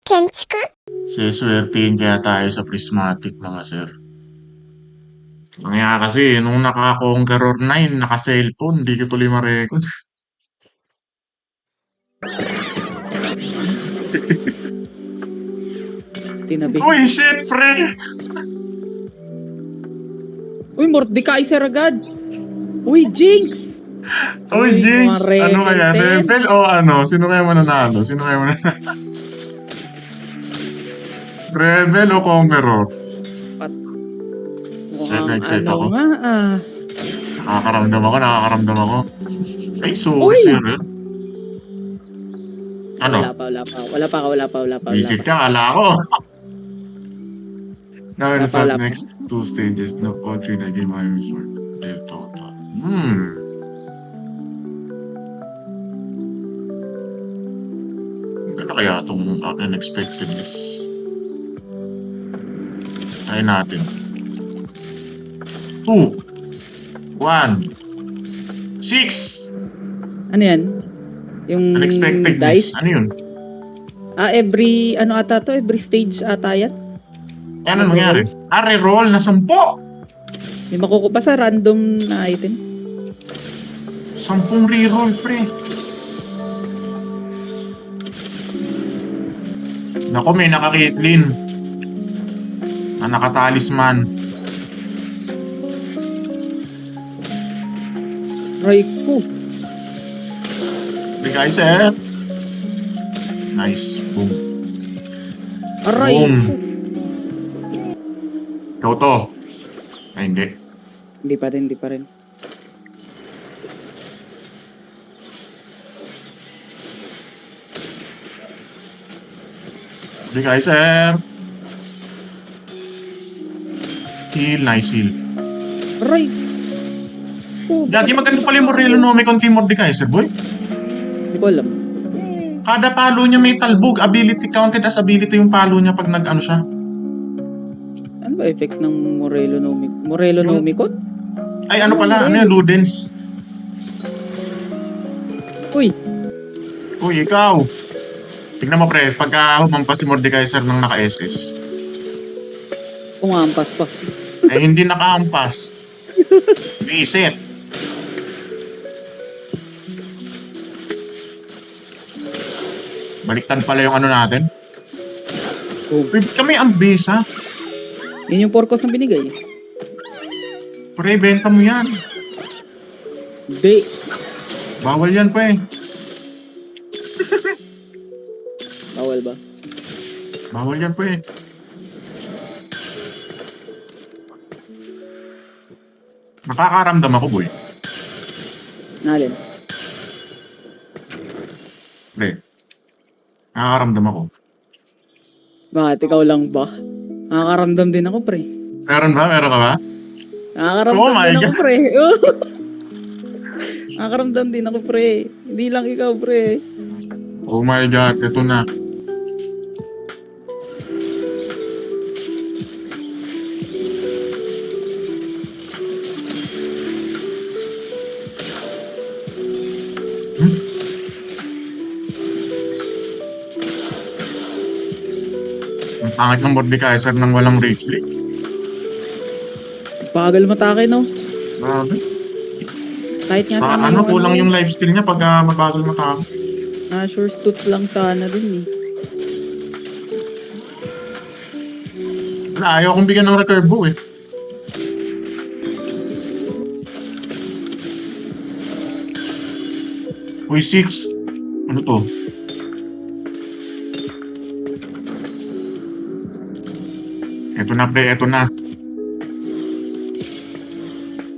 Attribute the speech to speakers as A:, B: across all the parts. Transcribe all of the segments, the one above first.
A: 建築
B: Siswertihin kaya tayo sa prismatic mga sir. Kaya kasi, nung naka-Conqueror 9, naka-cellphone, di ko tuloy ma-record.
C: Tinabi.
B: Uy, shit, pre!
C: Uy, Mordekaiser agad. Uy, Jinx!
B: Uy,
C: mukhang
B: Jinx! Ano
C: Rebel
B: kaya?
C: 10.
B: Rebel o ano? Sino kaya mananalo? Sino kaya mananalo? Rebel o Conqueror? Shit,
C: Mukhang
B: excited
C: ano
B: ako.
C: nga ah.
B: Nakakaramdam ako. Ay, sorry,
C: Uy!
B: sir. Ano?
C: Wala pa.
B: Visit ka, kala ko. Now
C: Wala
B: result
C: pa.
B: next two stages. No poetry na game I resort. Live total. Maganda kaya itong unexpectedness. Try natin. 2 1 6
C: Ano yan? Yung
B: Unexpectedness.
C: dice?
B: Ano yun?
C: Every stage ata yan.
B: Ano nangyari? Reroll na 10.
C: May makukupa sa random na item.
B: 10 reroll, pre. Nako, may naka-Caitlyn. Na naka-talisman.
C: Raikou.
B: Kaiser. Nice. Boom.
C: Aray!
B: Boom. Ikaw to. Ay, hindi.
C: Hindi pa rin.
B: Kaiser. Heal. Nice heal.
C: Aray!
B: Gagi, maganda pala yung Morello Nomicon kay Mordekaiser, boy.
C: Hindi ko alam.
B: Kada palo niya may talbog. Ability counted as ability yung palo niya pag nag-ano siya.
C: Ano ba effect ng Morello Nomicon?
B: Ay, ano pala? Ano yan? Ludens.
C: Uy!
B: Uy, ikaw. Tignan mo, pre. Pagka humampas si Mordekaiser ng naka-SS.
C: Kumampas pa.
B: Ay, hindi nakahampas. Reset. Baliktad pala yung ano natin. Kami ang base, ha?
C: Yun yung porkos na binigay.
B: Pre, benta mo yan.
C: Hindi.
B: Bawal yan, pre.
C: Bawal ba?
B: Bawal yan, pre. Nakakaramdam ako, boy.
C: Nalin.
B: Pre. Nakakaramdam ako.
C: Bakit? Ikaw lang ba? Nakakaramdam din ako, pre.
B: Meron ba? Meron ka ba?
C: Nakakaramdam
B: Oh my
C: din ako,
B: God.
C: pre. Nakakaramdam din ako, pre. Hindi lang ikaw, pre.
B: Oh my God, ito na. Ang pangit ng Mordekaiser nang walang rage click.
C: Bagal matake, no?
B: Grabe.
C: Kahit nga
B: Sa
C: sana
B: ano, kulang yung life steal niya pag mabagal matama.
C: sure stut lang sana din, eh.
B: Wala, ayaw kong bigyan ng recurve eh. Uy, 6. Ano to? Eto na, pre. Eto na.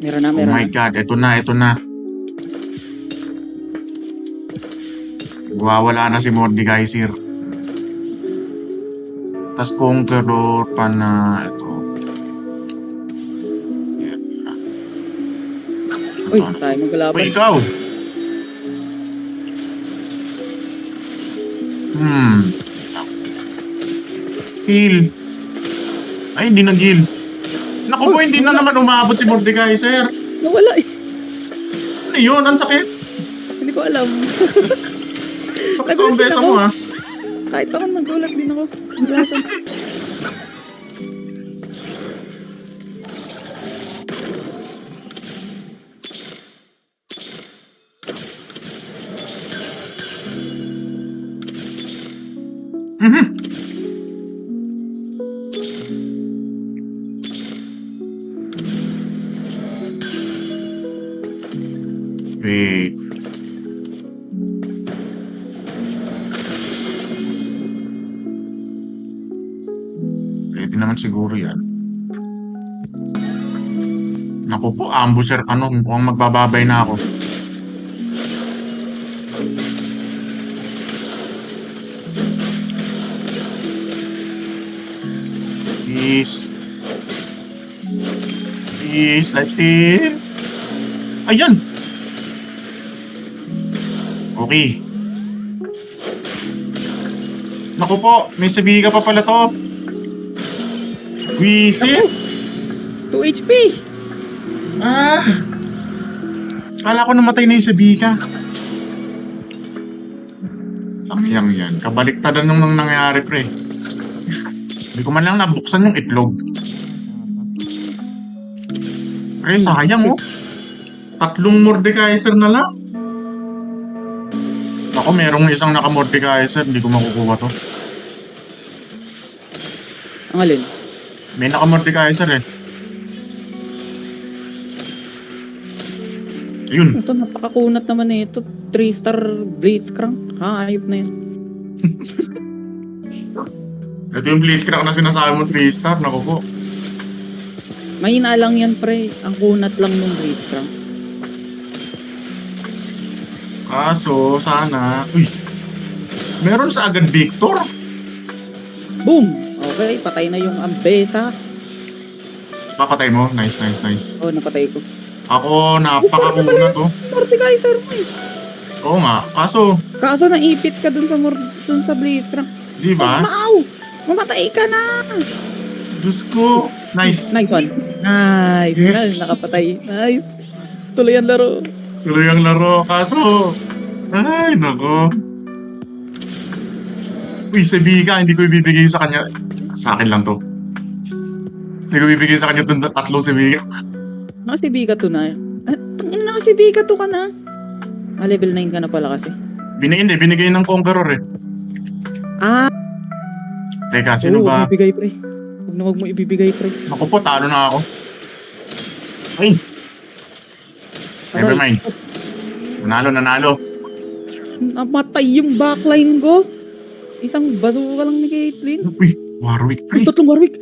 C: Meron na,
B: Oh
C: meron
B: my
C: na.
B: God. Eto na, eto na. Wawala na si Mordekaiser. Tas Conqueror pa na ito.
C: Uy, tayo magkalaban.
B: Uy, ikaw! Heal. Ay, hindi nag-heal. Naku po, hindi na naman umabot si Mordekaiser.
C: Nawala, eh.
B: Ano yun? Ang sakit.
C: Hindi ko alam.
B: Sakit ang besa mo, ha?
C: Kahit ako nagulat din ako. Wala siya.
B: Mhm. Wait. Pwede naman siguro yan. Naku po, ambusher ano, mukhang magbababay na ako. Please. Please, lifesteal. Ayan! Okay. Naku po, may sabiga pa pala to. Wisit?
C: 2 HP.
B: Ah! Kala ko namatay na yung sabiga. Ang yan. Kabaliktaran nung nangyayari, pre. Hindi ko man lang nabuksan yung itlog. Pre, sayang oh. 3 Mordekaiser na lang. Ako, merong isang naka-Mordekaiser. Hindi ko makukuha to.
C: Ang alin?
B: May naka-Mordekaiser eh. Ayun.
C: Ito, napakakunat naman eh. Ito, 3-star Blitzcrank. Ha, ayop na yun.
B: Ito yung Blitzcrank na sinasabi mo 3-star. Naku po.
C: Mahina lang yan, pre. Ang kunat lang nung Blitzcrank.
B: Kaso, sana... Uy! Meron sa agad Victor.
C: Boom! Okay, patay na yung Ambesa.
B: Papatay mo. Nice.
C: Oh, napatay ko.
B: Ako, napakakuna to.
C: Mordekaiser mo eh.
B: Oo nga. Kaso,
C: naipit ka dun sa Blitzcrank.
B: di ba?
C: Mau! Mamatay ka na!
B: Diyos ko. Nice.
C: Nice one. Nice.
B: Yes.
C: Nice, nakapatay. Nice. Tuloy ang laro.
B: Tuloy ang laro. Kaso, ay, nako. Uy, sabiga, hindi ko ibibigay sa kanya. Sa akin lang to. Hindi ko ibibigay sa kanya itong 3 sabiga.
C: Nakasibiga to na. Nakasibiga to ka na. Level 9 ka na pala kasi.
B: Binigay ng Conqueror eh.
C: Ah!
B: Teka, sino ba?
C: Huwag mo ibibigay, pre. Huwag mo ibibigay, pre.
B: Naku po, talo na ako. Ay! Never mind. Nanalo.
C: Namatay yung backline ko. Isang bazooka lang ni Caitlyn.
B: Uy, Warwick pre.
C: 3 Warwick.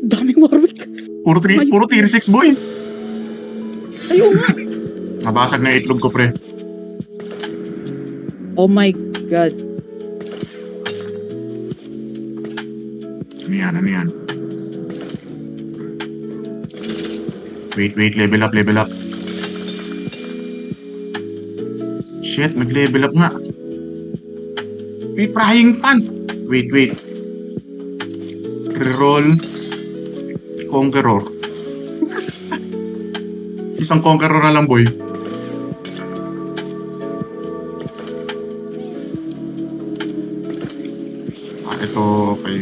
C: Daming Warwick.
B: Puro tier 6 boy.
C: Ayun nga.
B: Nabasag na itlog ko pre.
C: Oh my God.
B: Ano yan? Wait, level up. Shit, nag-level up nga. Wait, frying pan. Wait. Reroll. Conqueror. Isang Conqueror na lang, boy. Ito kay...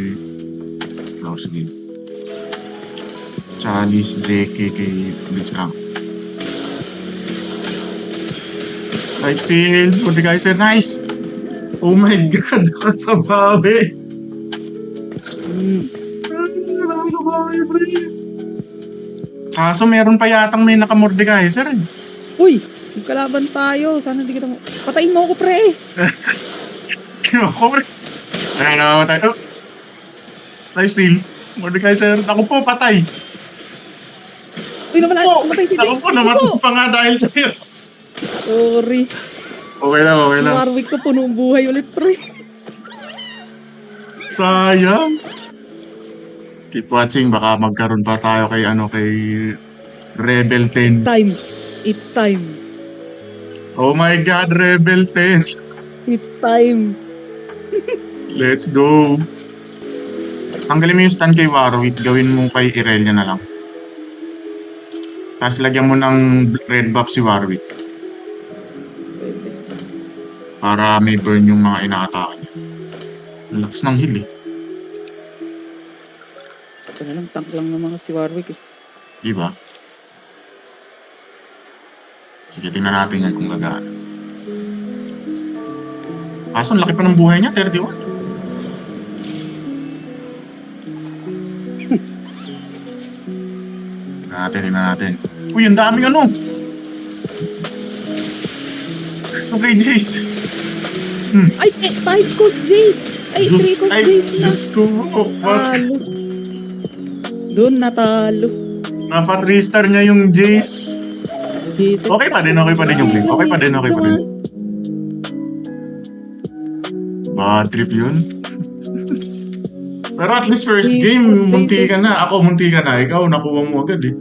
B: Oh, sige. Chalice, Zeke, kay Blitzcrank. Lifesteal, Mordekaiser, nice! Oh my God, nakatabawi! Nakatabawi, pre! Kaso meron pa yatang may naka-Mordekaiser eh.
C: Uy! Magkalaban tayo. Sana hindi kita mo... Patayin mo ako, pre!
B: Ako, pre. Ayan na, matay. Oh! Lifesteal, Mordekaiser. Ako po, patay!
C: Uy, namatay si
B: Ako po, namatay pa nga dahil sa'yo.
C: Sorry.
B: Okay lang.
C: Yung Warwick ko punong buhay ulit, pre.
B: Sayang. Keep watching, baka magkaroon pa tayo kay Rebel 10.
C: It's time.
B: Oh my God, Rebel 10.
C: It's time.
B: Let's go. Tanggalin mo yung stun kay Warwick, gawin mo kay Irelia na lang. Tapos lagyan mo ng red buff si Warwick. Para may burn yung mga inaatake niya. Ang lakas ng heal eh.
C: Ito na lang, tank lang ng mga si Warwick eh.
B: Diba? Sige, tingnan natin yan kung gagana. Kaso, ang laki pa ng buhay niya, 31. Tingnan natin. Uy, ang daming ano! Okay, Jace.
C: Ay, 5 cost Jace! Ay, 3 cost Jace na.
B: Diyos ko.
C: Talo. Doon natalo.
B: Napa 3-star niya yung Jace.
C: Jesus.
B: Okay pa din yung blink. Okay pa din. Bad trip yun. Pero at least first game, munti ka na. Ako, munti ka na. Ikaw, nakuha mo agad eh.